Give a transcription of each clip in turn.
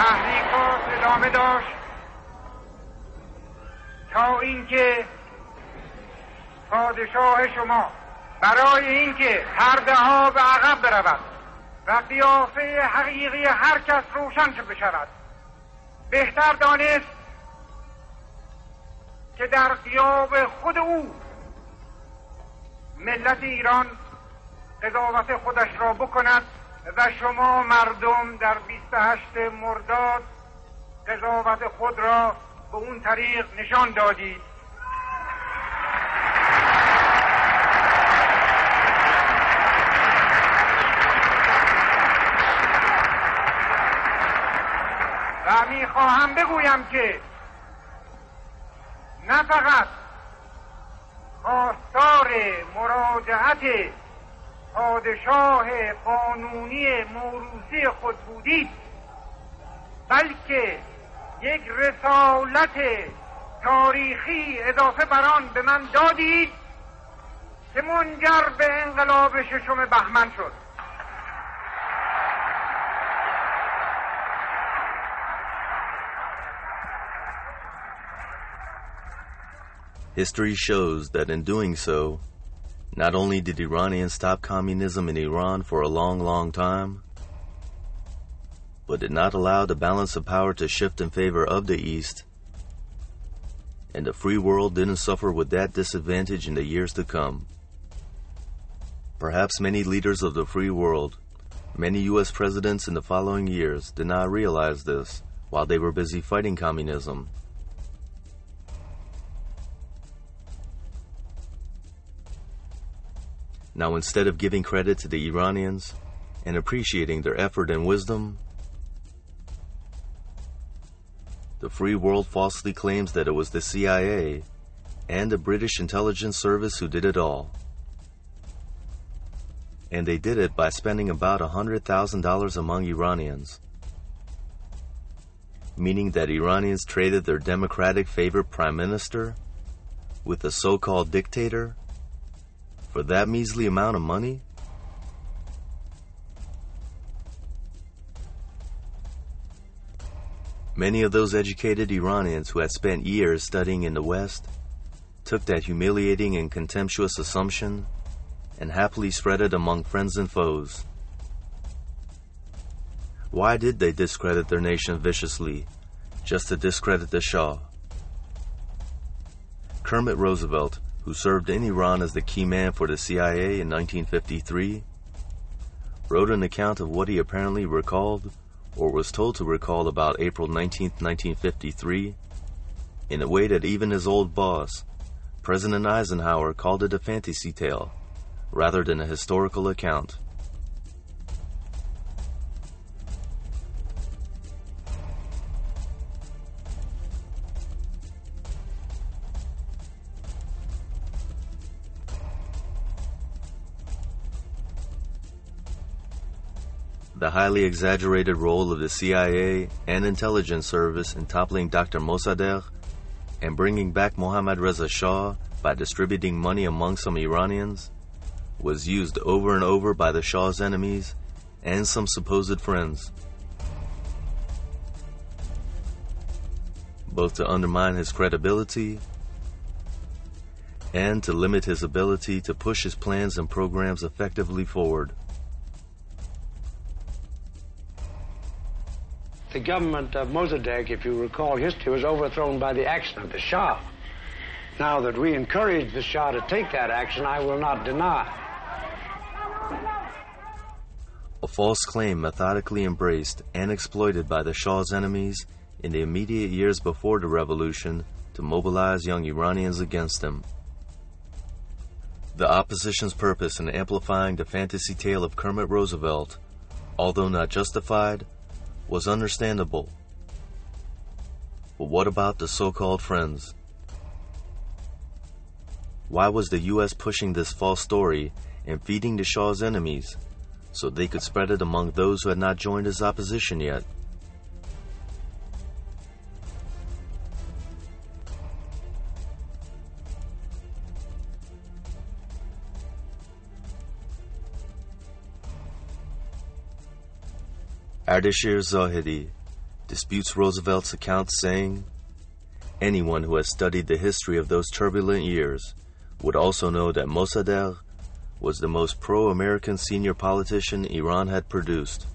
تحریکات ادامه داشت تا اینکه پادشاه شما برای اینکه پرده ها به عقب برود و قیافه حقیقی هر کس روشن بشود بهتر دانست که در غیاب خود او ملت ایران قضاوت خودش را بکند و شما مردم در 28 مرداد قضاوت خود را به اون طریق نشان دادید. و میخواهم بگویم که نه فقط خواستار مراجعت پادشاه قانونی موروثی خود بودید، بلکه یک رسالت تاریخی اضافه بر آن به من دادید که منجر به انقلاب 6 بهمن شد. History shows that in doing so, not only did Iranians stop communism in Iran for a long, long time, but did not allow the balance of power to shift in favor of the East, and the free world didn't suffer with that disadvantage in the years to come. Perhaps many leaders of the free world, many U.S. presidents in the following years did not realize this while they were busy fighting communism. Now, instead of giving credit to the Iranians and appreciating their effort and wisdom, the free world falsely claims that it was the CIA and the British intelligence service who did it all. And they did it by spending about $100,000 among Iranians, meaning that Iranians traded their democratic favorite prime minister with a so-called dictator for that measly amount of money? Many of those educated Iranians who had spent years studying in the West took that humiliating and contemptuous assumption and happily spread it among friends and foes. Why did they discredit their nation viciously, just to discredit the Shah? Kermit Roosevelt, who served in Iran as the key man for the CIA in 1953, wrote an account of what he apparently recalled or was told to recall about April 19, 1953, in a way that even his old boss, President Eisenhower, called it a fantasy tale rather than a historical account. The highly exaggerated role of the CIA and intelligence service in toppling Dr. Mossadegh and bringing back Mohammad Reza Shah by distributing money among some Iranians was used over and over by the Shah's enemies and some supposed friends, both to undermine his credibility and to limit his ability to push his plans and programs effectively forward. The government of Mossadegh, if you recall history, was overthrown by the action of the Shah. Now that we encouraged the Shah to take that action, I will not deny. A false claim methodically embraced and exploited by the Shah's enemies in the immediate years before the revolution to mobilize young Iranians against him. The opposition's purpose in amplifying the fantasy tale of Kermit Roosevelt, although not justified, was understandable. But what about the so-called friends? Why was the U.S. pushing this false story and feeding the Shah's enemies so they could spread it among those who had not joined his opposition yet? Ardeshir Zahedi, disputes Roosevelt's account, saying, "Anyone who has studied the history of those turbulent years would also know that Mossadegh was the most pro-American senior politician Iran had produced."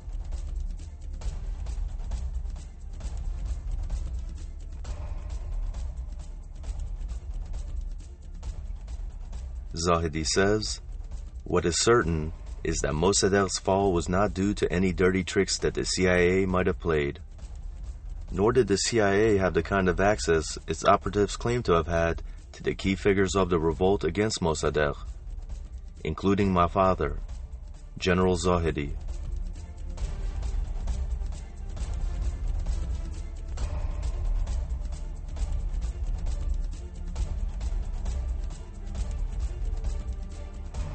Zahedi says, "What is certain is that Mossadegh's fall was not due to any dirty tricks that the CIA might have played. Nor did the CIA have the kind of access its operatives claim to have had to the key figures of the revolt against Mossadegh, including my father, General Zahedi."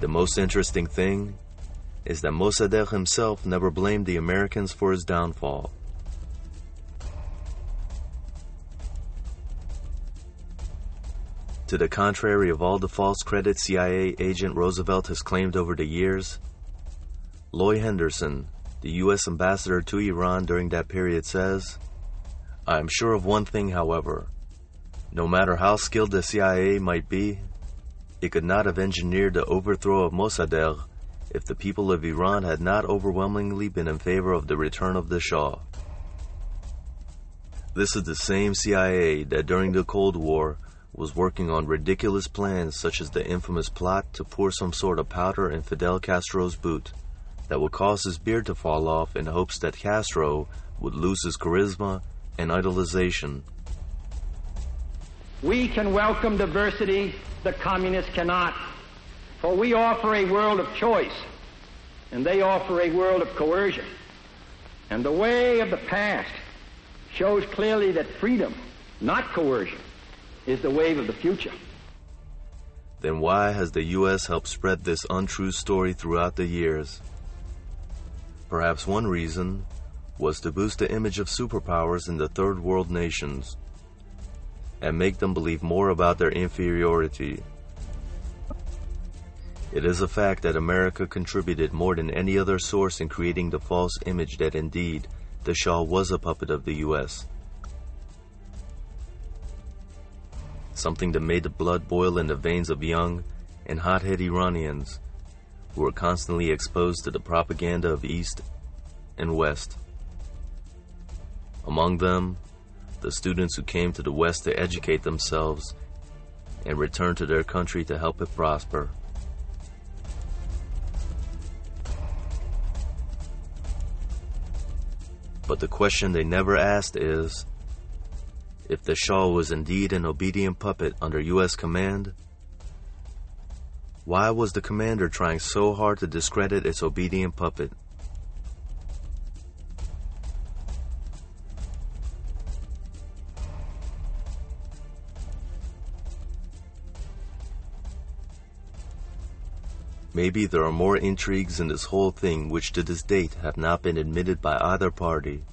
The most interesting thing is that Mossadegh himself never blamed the Americans for his downfall. To the contrary of all the false credit CIA agent Roosevelt has claimed over the years, Loy Henderson, the U.S. ambassador to Iran during that period, says, "I am sure of one thing, however. No matter how skilled the CIA might be, it could not have engineered the overthrow of Mossadegh if the people of Iran had not overwhelmingly been in favor of the return of the Shah." This is the same CIA that during the Cold War was working on ridiculous plans such as the infamous plot to pour some sort of powder in Fidel Castro's boot that would cause his beard to fall off in hopes that Castro would lose his charisma and idolization. We can welcome diversity, the communists cannot, for we offer a world of choice, and they offer a world of coercion. And the way of the past shows clearly that freedom, not coercion, is the wave of the future. Then why has the U.S. helped spread this untrue story throughout the years? Perhaps one reason was to boost the image of superpowers in the third world nations and make them believe more about their inferiority. It is a fact that America contributed more than any other source in creating the false image that indeed the Shah was a puppet of the U.S. Something that made the blood boil in the veins of young and hot-headed Iranians who were constantly exposed to the propaganda of East and West. Among them, the students who came to the West to educate themselves and return to their country to help it prosper. But the question they never asked is, if the Shah was indeed an obedient puppet under U.S. command, why was the commander trying so hard to discredit its obedient puppet? Maybe there are more intrigues in this whole thing which to this date have not been admitted by either party.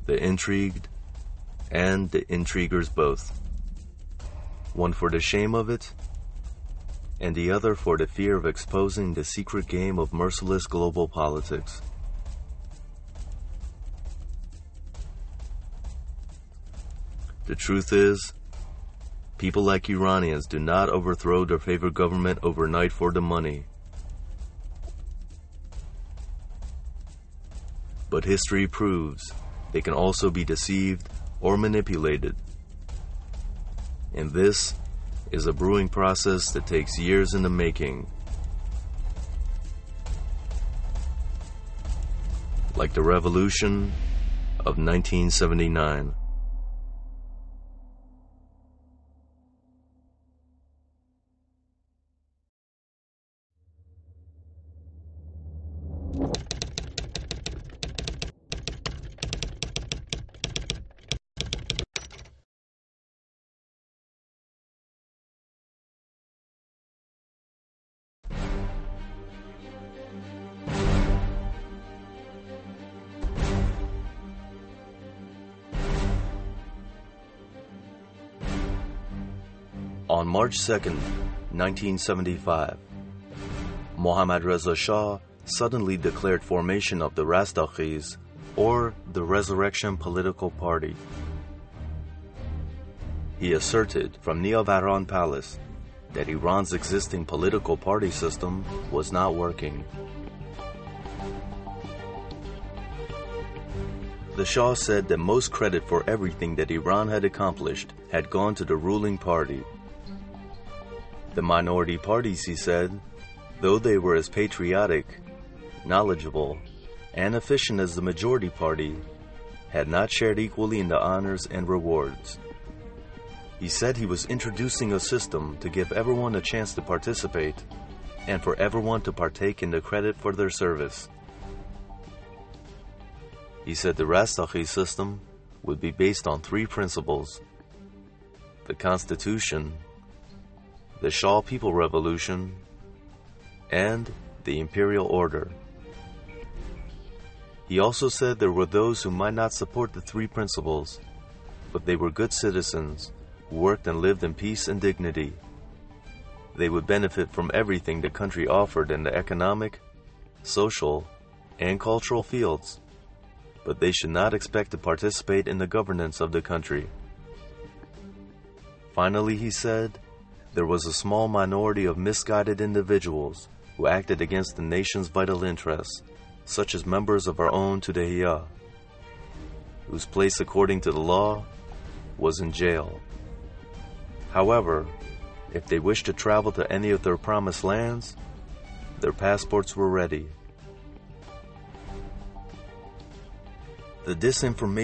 The intrigued and the intriguers both. One for the shame of it, and the other for the fear of exposing the secret game of merciless global politics. The truth is, people like Iranians do not overthrow their favorite government overnight for the money. But history proves they can also be deceived or manipulated. And this is a brewing process that takes years in the making. Like the Revolution of 1979. On March 2nd, 1975, Mohammad Reza Shah suddenly declared formation of the Rastakhis, or the Resurrection Political Party. He asserted from Neavaran Palace that Iran's existing political party system was not working. The Shah said that most credit for everything that Iran had accomplished had gone to the ruling party. The minority parties, he said, though they were as patriotic, knowledgeable, and efficient as the majority party, had not shared equally in the honors and rewards. He said he was introducing a system to give everyone a chance to participate and for everyone to partake in the credit for their service. He said the Rastakhi system would be based on 3 principles: the Constitution, the Shah People Revolution, and the Imperial Order. He also said there were those who might not support the 3 principles, but they were good citizens who worked and lived in peace and dignity. They would benefit from everything the country offered in the economic, social, and cultural fields, but they should not expect to participate in the governance of the country. Finally, he said, there was a small minority of misguided individuals who acted against the nation's vital interests, such as members of our own Tudehiyah, whose place according to the law was in jail. However, if they wished to travel to any of their promised lands, their passports were ready. The disinformation